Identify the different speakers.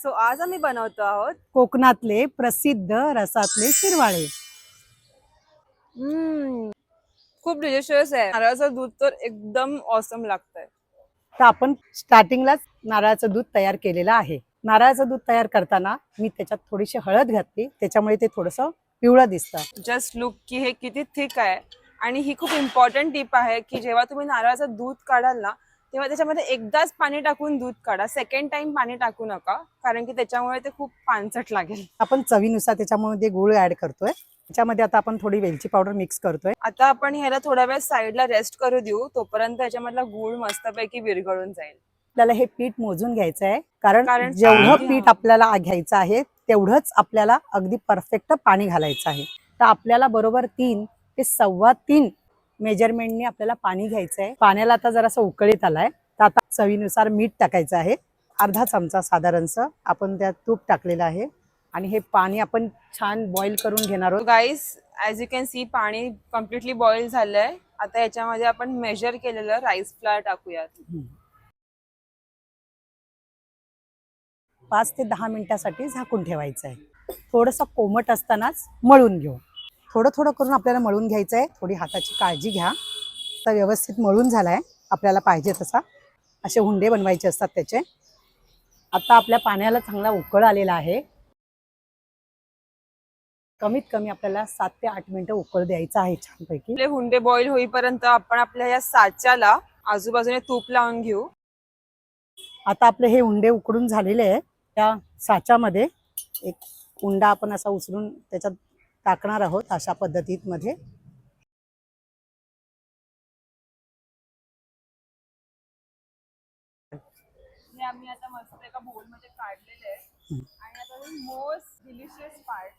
Speaker 1: So आज आम्ही बनवतो आहोत
Speaker 2: कोकणातले प्रसिद्ध रसातले शिरवाळे.
Speaker 1: खूप डिलिशियस आहे. नारळाचं दूध तर एकदम ऑसम लागतंय.
Speaker 2: तर आपण स्टार्टिंगलाच नारळाचं दूध तयार केलेलं आहे. नारळाचं दूध तयार करताना मी त्याच्यात थोडीशी हळद घातली, त्याच्यामुळे ते थोडंसं पिवळं दिसतं.
Speaker 1: जस्ट लुक की हे किती थिक आहे. आणि ही खूप इम्पॉर्टंट टिप आहे की जेव्हा तुम्ही नारळाचं दूध काढाल ना, तेव्हा त्याच्यामध्ये एकदाच पाणी टाकून दूध काढा. सेकंड टाइम पाणी टाकू नका, कारण की त्याच्यामुळे ते खूप पानसट लागेल.
Speaker 2: आपण चवीनुसार त्याच्यामध्ये गूळ ऍड करतोय. त्याच्यामध्ये आता आपण थोडी वेलची पावडर मिक्स करतोय.
Speaker 1: आता आपण ह्याला थोड्या वेळ साईडला रेस्ट करू देऊ, तोपर्यंत ह्याच्यामधला गूळ मस्तपैकी विरघळून जाईल.
Speaker 2: आपल्याला हे पीठ मोजून घ्यायचं आहे, कारण
Speaker 1: कारण
Speaker 2: जेवढं
Speaker 1: किती-
Speaker 2: पीठ आपल्याला घ्यायचं आहे तेवढंच आपल्याला अगदी परफेक्ट पाणी घालायचं आहे. तर आपल्याला बरोबर 3 ते 3.25 मेजरमेंटने आपल्याला पाणी घ्यायचं आहे. पाण्याला आता जरासा उकळीत आलाय, तर आता चवीनुसार मीठ टाकायचं आहे. अर्धा चमचा साधारणसं आपण त्यात तूप टाकलेलं आहे आणि हे पाणी आपण छान बॉईल करून घेणार आहोत.
Speaker 1: गाईस, ऍज यू कॅन सी पाणी कम्प्लिटली बॉईल झालंय. आता याच्यामध्ये आपण मेजर केलेलं राईस फ्लावर टाकूयात.
Speaker 2: 5 ते 10 मिनिटासाठी झाकून ठेवायचं आहे. थोडंसं कोमट असतानाच मळून घेऊ. थोडं थोडं करून आपल्याला मळून घ्यायचं आहे. थोडी हाताची काळजी घ्या. तर व्यवस्थित मळून झालाय आपल्याला पाहिजे तसा. असे हुंडे बनवायचे असतात त्याचे. आता आपल्या पाण्याला चांगला उकळ आलेला आहे. कमीत कमी आपल्याला 7 ते 8 मिनिटं उकळ द्यायचं आहे छानपैकी.
Speaker 1: आपले हुंडे बॉईल होईपर्यंत आपण आपल्या या साच्याला आजूबाजूने तूप लावून घेऊ.
Speaker 2: आता आपले हे उंडे उकडून झालेले आहे. त्या साच्यामध्ये एक उंडा आपण असा उचलून त्याच्यात टाकणार आहोत अशा पद्धतीमध्ये.
Speaker 1: हे आम्ही आता मस्त एका बोल मध्ये काढलेले आहे. आणि आता मोस्ट डिलिशियस पार्ट,